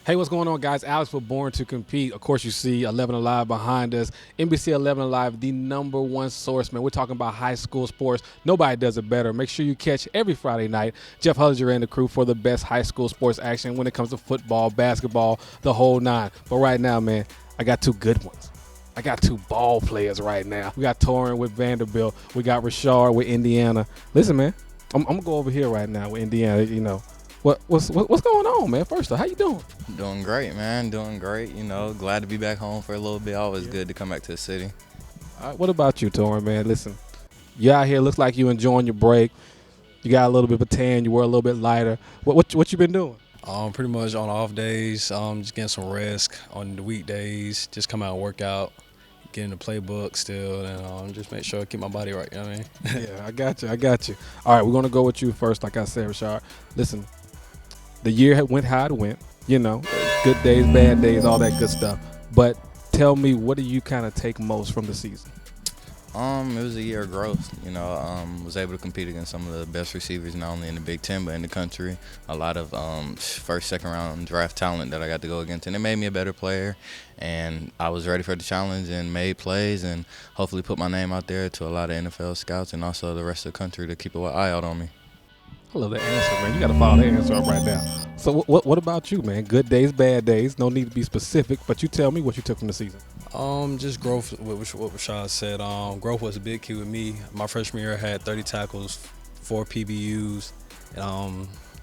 Hey, what's going on, guys? Alex with Born to Compete. Of course, you see 11 Alive behind us. NBC 11 Alive, the number one source, man. We're talking about high school sports. Nobody does it better. Make sure you catch every Friday night Jeff Hulliger and the crew for the best high school sports action when it comes to football, basketball, the whole nine. But right now, man, I got two good ones. I got two ball players right now. We got Taurean with Vanderbilt. We got Rashard with Indiana. Listen, man, I'm gonna go over here right now with Indiana. What's going on, man? First off, how you doing? Doing great, man. Doing great. Glad to be back home for a little bit. Always good to come back to the city. All right, what about you, Taurean, man? Listen, you out here, looks like you enjoying your break. You got a little bit of a tan. You were a little bit lighter. What you been doing? Pretty much on off days, just getting some rest. On the weekdays, just come out and work out, get in the playbook still, and just make sure I keep my body right. You know what I mean? Yeah, I got you. All right, we're gonna go with you first, like I said, Rashard. Listen, the year went how it went. Good days, bad days, all that good stuff. But tell me, what do you kind of take most from the season? It was a year of growth. Was able to compete against some of the best receivers, not only in the Big Ten but in the country. A lot of first, second round draft talent that I got to go against, and it made me a better player. And I was ready for the challenge and made plays, and hopefully put my name out there to a lot of NFL scouts and also the rest of the country to keep an eye out on me. I love the answer, man. You got to follow the answer up right now. So what about you, man? Good days, bad days. No need to be specific, but you tell me what you took from the season. Just growth. What Rashad said. Growth was a big key with me. My freshman year, I had 30 tackles, 4 PBUs,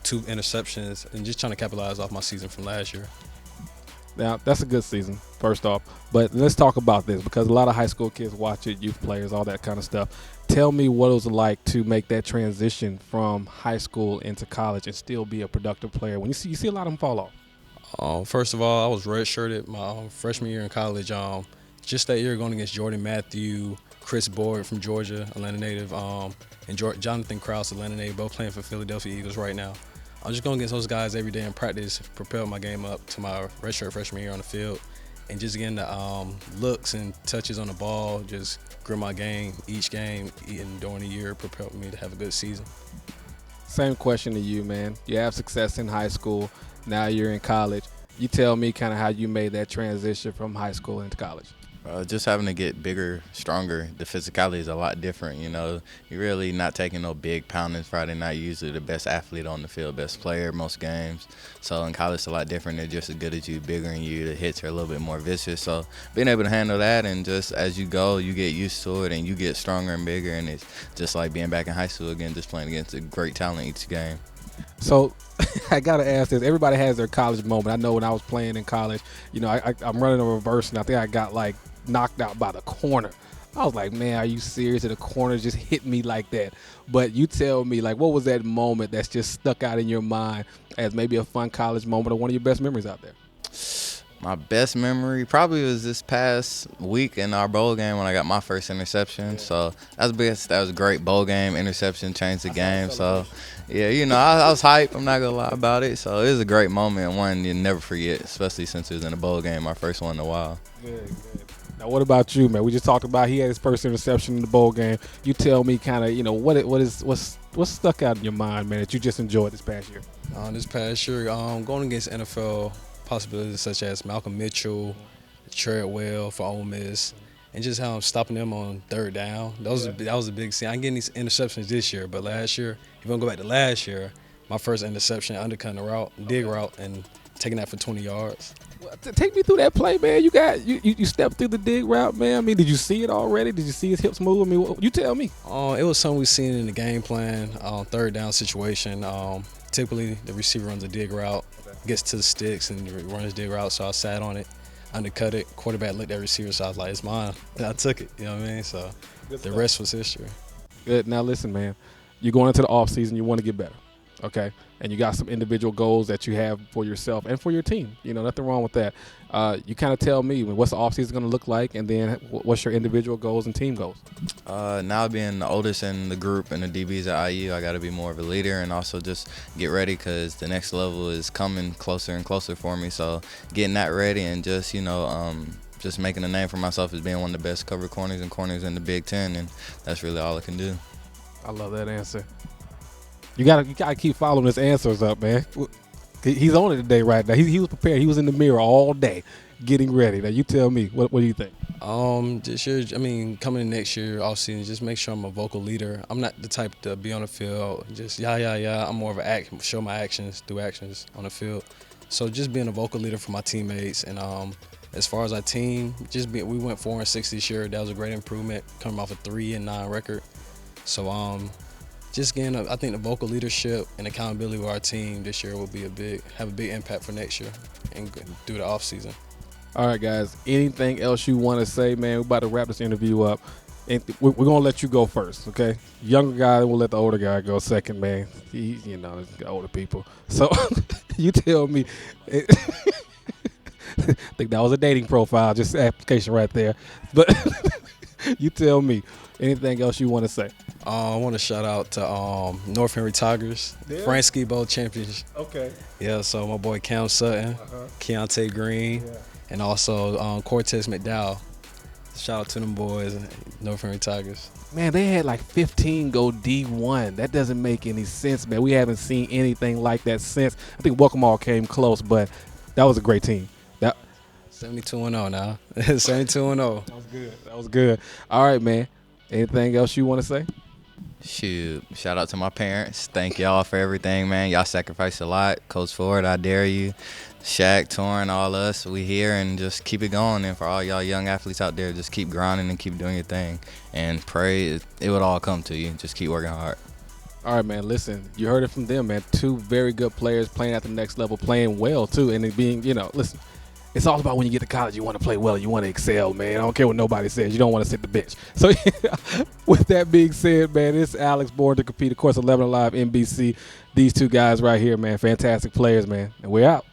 2 interceptions, and just trying to capitalize off my season from last year. Now, that's a good season, first off. But let's talk about this because a lot of high school kids watch it, youth players, all that kind of stuff. Tell me what it was like to make that transition from high school into college and still be a productive player when you see a lot of them fall off. First of all, I was redshirted my freshman year in college. Just that year going against Jordan Matthew, Chris Boyd from Georgia, Atlanta native, and Jonathan Krause, Atlanta native, both playing for Philadelphia Eagles right now. I'm just going against those guys every day in practice, propel my game up to my redshirt freshman year on the field, and just getting the looks and touches on the ball, just grow my game each game, and during the year propelled me to have a good season. Same question to you, man. You have success in high school. Now you're in college. You tell me kind of how you made that transition from high school into college. Just having to get bigger, stronger. The physicality is a lot different. You're really not taking no big poundings Friday night. Usually the best athlete on the field, best player most games. So in college, it's a lot different. They're just as good as you, bigger than you. The hits are a little bit more vicious. So being able to handle that, and just as you go, you get used to it and you get stronger and bigger. And it's just like being back in high school again, just playing against a great talent each game. So I got to ask this. Everybody has their college moment. I know when I was playing in college, I'm running a reverse, and I think I got knocked out by the corner. I was like, man, are you serious? And the corner just hit me like that. But you tell me, what was that moment that's just stuck out in your mind as maybe a fun college moment or one of your best memories out there? My best memory probably was this past week in our bowl game when I got my first interception. So that was a great bowl game. Interception changed the game. So, yeah, I was hyped. I'm not going to lie about it. So it was a great moment and one you never forget, especially since it was in a bowl game, our first one in a while. Good. Now, what about you, man? We just talked about he had his first interception in the bowl game. You tell me kind of, what's stuck out in your mind, man, that you just enjoyed this past year? This past year, going against NFL possibilities such as Malcolm Mitchell, Treadwell for Ole Miss, and just how I'm stopping them on third down. That was a big scene. I'm getting these interceptions this year, but last year, if you want to go back to last year, my first interception, undercutting the route, dig route, and taking that for 20 yards. Take me through that play, man. You stepped through the dig route, man. I mean, did you see it already? Did you see his hips move? I mean, you tell me. It was something we seen in the game plan, third down situation. Typically, the receiver runs a dig route, gets to the sticks, and runs dig route. So I sat on it, undercut it. Quarterback looked at receiver, so I was like, it's mine. And I took it, you know what I mean? So the rest was history. Good. Now, listen, man. You're going into the offseason. You want to get better, okay? And you got some individual goals that you have for yourself and for your team. Nothing wrong with that. You kind of tell me what's the offseason going to look like, and then what's your individual goals and team goals? Now being the oldest in the group and the DBs at IU, I got to be more of a leader and also just get ready because the next level is coming closer and closer for me. So getting that ready and just, just making a name for myself as being one of the best cover corners in the Big Ten, and that's really all I can do. I love that answer. You gotta keep following his answers up, man. He's on it today right now. He was prepared. He was in the mirror all day getting ready. Now, you tell me, what do you think? This year, I mean, coming in next year, off season, just make sure I'm a vocal leader. I'm not the type to be on the field, just yeah. I'm more of show my actions through actions on the field. So just being a vocal leader for my teammates, and as far as our team, we went 4-6 this year. That was a great improvement, coming off a 3-9 record. So just getting, I think the vocal leadership and accountability with our team this year will be have a big impact for next year and through the off season. All right, guys. Anything else you want to say, man? We're about to wrap this interview up. And we're going to let you go first, okay? Younger guy, we'll let the older guy go second, man. Older people. So you tell me. I think that was a dating profile, just application right there. But you tell me. Anything else you want to say? I want to shout out to North Henry Tigers, France Ski Bowl champions. Okay. Yeah, so my boy Cam Sutton, Keontae Green, and also Cortez McDowell. Shout out to them boys, North Henry Tigers. Man, they had like 15 go D1. That doesn't make any sense, man. We haven't seen anything like that since. I think Welcome All came close, but that was a great team. 72-0 now. 72-0. That was good. All right, man. Anything else you want to say? Shoot, shout out to my parents. Thank y'all for everything, man. Y'all sacrificed a lot. Coach Ford, I dare you. Shaq, Taurean, all us, we here, and just keep it going. And for all y'all young athletes out there, just keep grinding and keep doing your thing. And pray it would all come to you. Just keep working hard. All right, man, listen, you heard it from them, man. 2 very good players playing at the next level, playing well, too. And it being, listen, it's all about when you get to college, you want to play well, you want to excel, man. I don't care what nobody says. You don't want to sit the bench. So with that being said, man, it's Alex Born to Compete, of course, 11 Alive, NBC. These 2 guys right here, man, fantastic players, man. And we're out.